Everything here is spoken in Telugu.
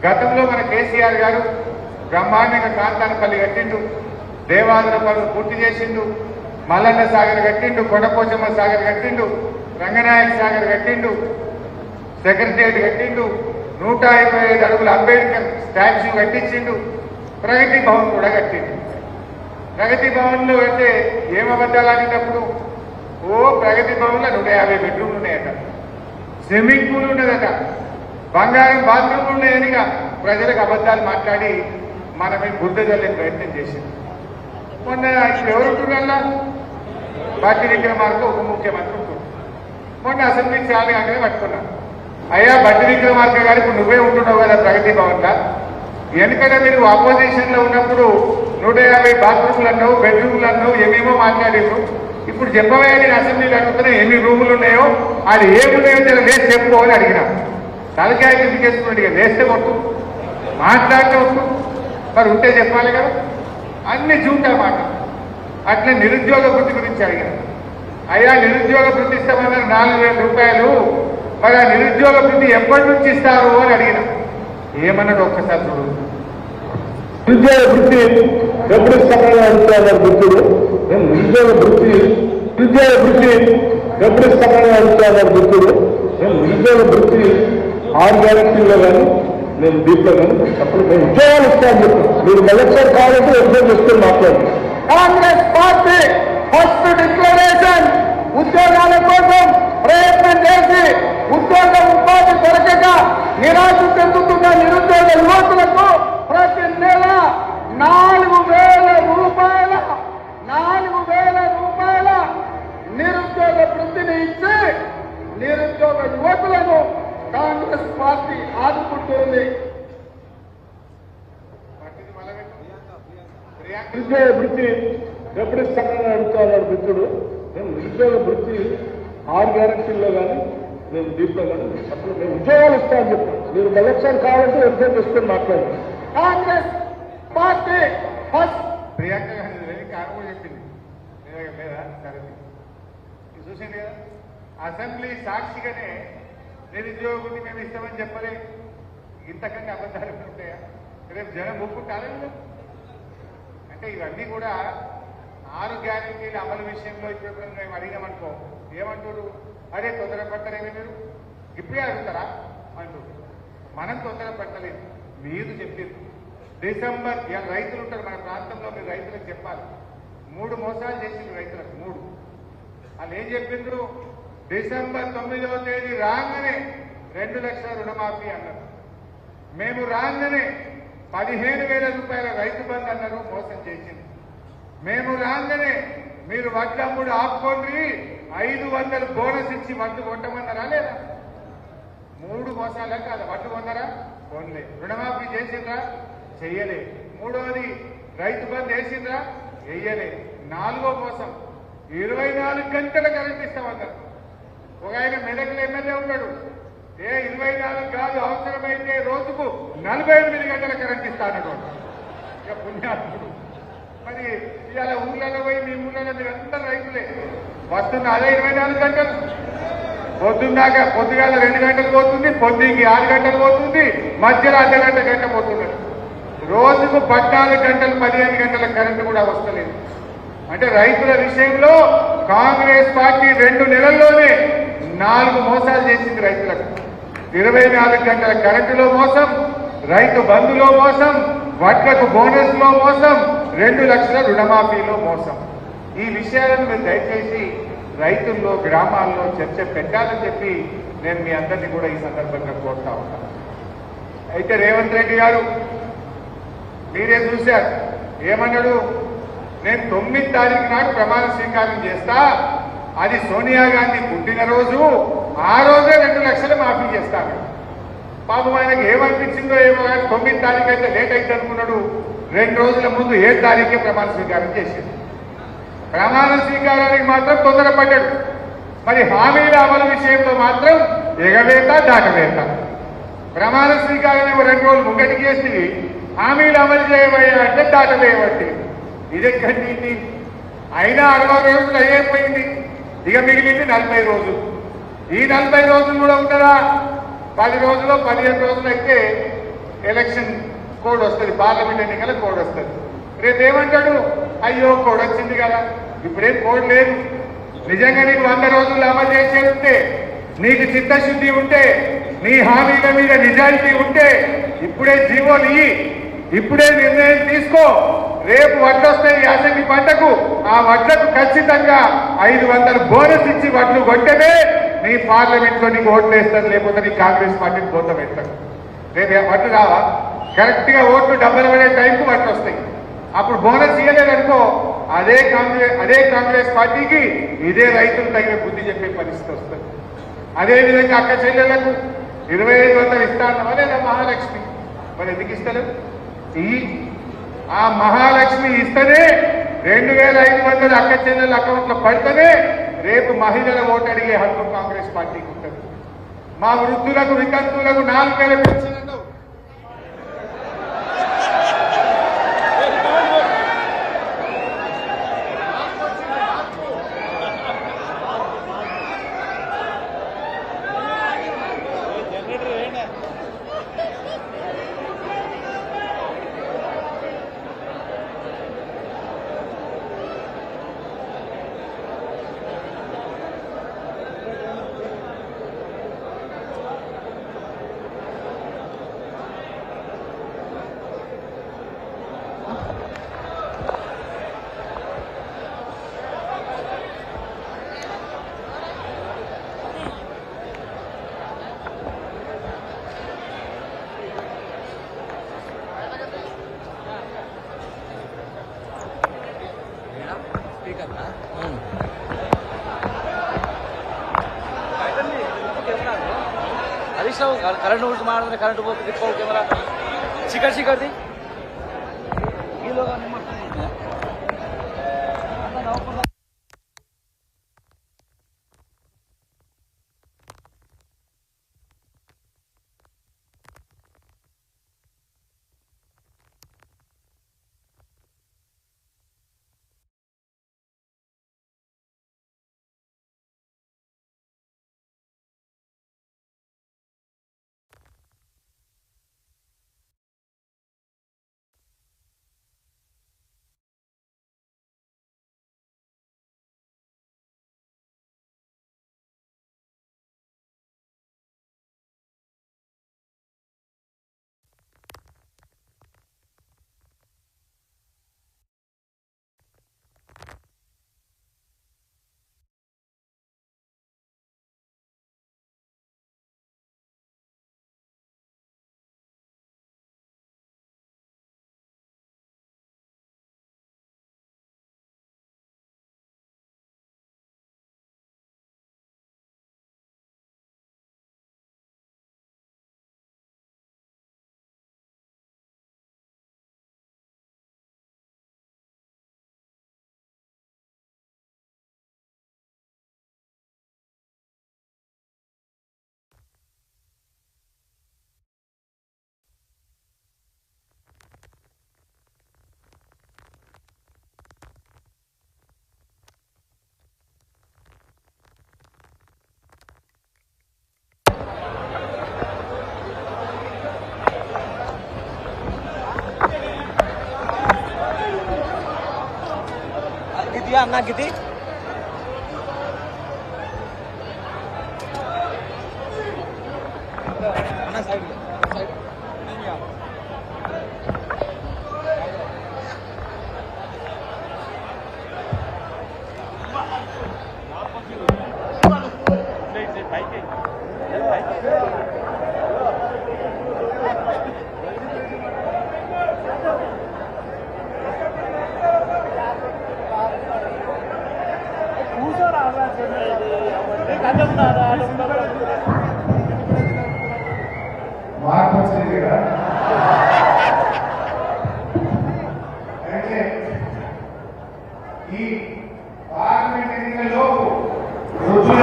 గతంలో మన కేసీఆర్ గారు బ్రహ్మాండంగా కాంతానపల్లి కట్టిండు, దేవాదుల పనులు పూర్తి చేసిండు, మల్లన్న సాగర్ కట్టిండు, కొండపోచమ్మ సాగర్ కట్టిండు, రంగనాయక సాగర్ కట్టిండు, సెక్రటరియట్ కట్టిండు, 125 అడుగుల అంబేద్కర్ స్టాచ్యూ కట్టించిండు, ప్రగతి భవన్ కూడా కట్టిండు. ప్రగతి భవన్లో అంటే ఏం అబద్ధాలు ఆడినప్పుడు ప్రగతి భవన్లో 150 బెడ్రూమ్లు ఉన్నాయట, స్విమ్మింగ్ పూల్ ఉన్నదట, బంగారం బాత్రూమ్లు ఉన్నాయనిగా ప్రజలకు అబద్ధాలు మాట్లాడి మనమే బుద్ధ జల్లే ప్రయత్నం చేసింది. మొన్న ఎవరుంటున్నా బట్టి విక్రమార్క ఉప ముఖ్యమంత్రి ఉంటుంది. మొన్న అసెంబ్లీ చాలా కాగానే పట్టుకున్నాను, అయ్యా బట్టి విక్రమార్క గారు ఇప్పుడు నువ్వే ఉంటున్నావు కదా ప్రగతి భవన్లో, ఎందుకంటే మీరు ఆపోజిషన్ లో ఉన్నప్పుడు 150 బాత్రూమ్లు అన్నావు, బెడ్రూమ్లు అన్నావు, ఏమేమో మాట్లాడారు. ఇప్పుడు చెప్పవే నేను అసెంబ్లీలో అడుగుతున్నా ఎన్ని రూములు ఉన్నాయో, అది ఏమున్నాయో లేచి చెప్పు అని అడిగినా. తలకాయ కిందికేసుకున్నాడు, ఇక లేస్తే కొట్టు, మాట్లాడితే కొట్టు, మరి ఉంటే చెప్పాలి కదా, అన్ని చూంటా మాట. అట్లా నిరుద్యోగ వృత్తి గురించి అడిగిన, అయ్యా నిరుద్యోగ వృత్తి ఇస్తామన్నారు 4,000 రూపాయలు, మరి ఆ నిరుద్యోగ వృత్తి ఎప్పటి నుంచి ఇస్తారు అని అడిగిన. ఏమన్నాడు ఒక్కసారి చూడు. నిరుద్యోగ వృత్తి ఎప్పుడు ఇస్తామని అడుగుతున్నారు వృత్తులు, నిరుద్యోగ వృత్తి ఎప్పుడు ఇస్తామని అడుగుతున్నారు వృత్తులు, నిరుద్యోగ వృత్తి 6 గ్యారెంటీల్లో కానీ నేను దీంట్లో కానీ అప్పుడు మేము ఉద్యోగాలు ఇస్తామని చెప్పాను. మీరు ఎలక్షన్ కావాలంటే ఉద్యోగం ఇస్తాను మాట్లాడు. కాంగ్రెస్ పార్టీ ఫస్ట్ డిక్లరేషన్ ఉద్యోగాల కోసం ప్రయత్నం చేసి ఉద్యోగ ఉపాధి దొరకక నిరాశ చెందుతున్న నిరుద్యోగ యువకులకు ప్రతి నెల 4,000 రూపాయల నిరుద్యోగ వృత్తిని ఇచ్చి నిరుద్యోగ యువకులను కాంగ్రెస్ పార్టీ ఆదుకుంటుంది. నిరుద్యోగ వృత్తి ఎప్పుడు ఇస్తామని అడుగుతున్నారు వృత్తుడు, మేము నిరుద్యోగ వృత్తి 6 గ్యారెంటీల్లో కానీ మేము దీంట్లో కానీ అప్పుడు మేము ఉద్యోగాలు ఇస్తామని చెప్పాను. మీరు ఎలక్షన్ కావాలంటే ఉద్యోగం ఇస్తాను మాట్లాడు. Congress party first Priyanka Gandhi car కూడా చెప్పింది లేదా సరే చూసింది కదా, అసెంబ్లీ సాక్షిగానే నిరుద్యోగ వృత్తి మేము ఇస్తామని చెప్పలే. ఇంతకంటే అబద్ధాలు ఉంటాయా? రేపు జనం ఒప్పుకుంటారా? అంటే ఇవన్నీ కూడా 6 గ్యారెంటీల అమలు విషయంలో ఇప్పుడు మేము అడిగామనుకో ఏమంటారు, అరే తొందరపడతారేమి మీరు ఇప్పుడే అడుగుతారా అంటారు. మనం తొందరపడతలేదు, మీరు చెప్పారు డిసెంబర్ రైతులు ఉంటారు మన ప్రాంతంలో, మీరు రైతులకు చెప్పాలి. 3 మోసాలు చేసింది రైతులకు, 3. వాళ్ళు ఏం చెప్పిండ్రు, డిసెంబర్ 9వ తేదీ రాగానే 2 లక్షల రుణమాఫీ అన్నారు. మేము రాగానే 15,000 రూపాయల రైతు బంధు అన్నారు, మోసం చేసింది. మేము రాగానే మీరు వడ్లమ్ముడు ఆపుకోండి 500 బోనస్ ఇచ్చి వడ్లు కొట్టమన్నారా లేదా? 3 మోసాలే కాదు, వడ్లు కొన్నారా? కొనలే. రుణమాఫీ చేసిండ్రా? చెయ్యలే. 3వది రైతు బంధు వేసిండ్రా? వెయ్యలే. 4వ మోసం 24 గంటల కరెంట్ ఇస్తామన్నారు. ఒక ఆయన మెదక్ల ఎమ్మెల్యే ఉన్నాడు, 24 కాదు అవసరమైతే రోజుకు 48 గంటల కరెంట్ ఇస్తానడు. ఇక పుణ్యాత్ముడు. మరి ఇవాళ ఊళ్ళలో పోయి మీ ఊళ్ళలో మీరు అందరూ రైతులే వస్తున్న అదే 24 గంటలు. పొద్దున్నాక పొద్దుగాల 2 గంటలు పోతుంది, పొద్దుకి 6 గంటలు పోతుంది, మధ్యలో గంట పోతున్నది. రోజుకు 14 గంటలు 15 గంటల కరెంటు కూడా వస్తలేదు. అంటే రైతుల విషయంలో కాంగ్రెస్ పార్టీ 2 నెలల్లోనే 4 మోసాలు చేసింది రైతులకు. 24 గంటల కరెంటులో మోసం, రైతు బంధులో మోసం, వడ్లకు బోనస్ లో మోసం, 2 లక్షల రుణమాఫీలో మోసం. ఈ విషయాలను మీరు దయచేసి రైతుల్లో గ్రామాల్లో చర్చ పెట్టాలని చెప్పి నేను మీ అందరినీ కూడా ఈ సందర్భంగా కోరుతా ఉంటాను. అయితే రేవంత్ రెడ్డి గారు మీరే చూశారు, ఏమన్నాడు, నేను 9వ తారీఖు నాడు ప్రమాణ స్వీకారం చేస్తా, అది సోనియా గాంధీ పుట్టినరోజు, ఆ రోజే 2 లక్షలు మాఫీ చేస్తాను. పాపం ఆయనకు ఏమనిపించిందో ఏమో కానీ 9వ తారీఖు అయితే లేట్ అయితే అనుకున్నాడు. 2 రోజుల ముందు 7వ తారీఖే ప్రమాణ స్వీకారం చేశాడు. ప్రమాణ స్వీకారానికి మాత్రం తొందరపడ్డాడు. మరి హామీల అమలు విషయంలో మాత్రం ఎగవేత దాటవేత. ప్రమాణ స్వీకారం 2 రోజులు ముంగటికి చేసి హామీలు అమలు చేయబోయా అంటే దాటవేయబట్టి ఇదెక్కడి అయినా 60 రోజులు అయిపోయింది. ఇక మిగిలింది 40 రోజులు. ఈ 40 రోజులు కూడా ఉంటారా? 10 రోజులు 15 రోజులు అయితే ఎలక్షన్ కోడ్ వస్తుంది, పార్లమెంట్ ఎన్నికల కోడ్ వస్తుంది. రేపు ఏమంటాడు, అయ్యో కోడ్ వచ్చింది కదా, ఇప్పుడేం కోడ్ లేదు. నిజంగా నీకు 100 రోజులు అమలు చేసేది ఉంటే, నీకు చిత్తశుద్ధి ఉంటే, నీ హామీల మీద నిజాయితీ ఉంటే ఇప్పుడే జీవోలు ఇయ్యి, ఇప్పుడే నిర్ణయం తీసుకో. రేపు వడ్లు వస్తాయి ఈ అసెంబ్లీ పంటకు, ఆ వడ్లకు ఖచ్చితంగా 500 బోనస్ ఇచ్చి వడ్లు కొట్టమే నీ పార్లమెంట్ లో నీకు ఓట్లు వేస్తారు, లేకపోతే నీ కాంగ్రెస్ పార్టీని బోత పెడతారు. రేపు వడ్లు రావా, కరెక్ట్ గా ఓట్లు డబ్బులు పడే టైంకు వడ్లు వస్తాయి. అప్పుడు బోనస్ ఇవ్వలేదనుకో అదే కాంగ్రెస్ పార్టీకి ఇదే రైతులు తగిన బుద్ధి చెప్పే పరిస్థితి వస్తుంది. అదేవిధంగా అక్క చెల్లెళ్లకు 2500 ఇస్తానవా లేదా మహాలక్ష్మి, మరి ఎందుకు ఇస్తలేవు? ఆ మహాలక్ష్మి ఇస్తేనే 2500 అక్క చెల్లెల అకౌంట్లో పడితేనే రేపు మహిళల ఓటు అడిగే హక్కు కాంగ్రెస్ పార్టీకి ఉంటుంది. మా వృద్ధులకు వితంతువులకు 4000 పెన్షన్ అన్నావు. కరెంట్ ఊరికి మాట్లాడుతుంది, కరెంట్ పోతుంది, కెమెరా చికర్ది అన్నా గిది అన్న సైడ్ మార్పు వచ్చింది కదా. అయితే ఈ పార్లమెంట్ ఎన్నికల్లో వృద్ధుల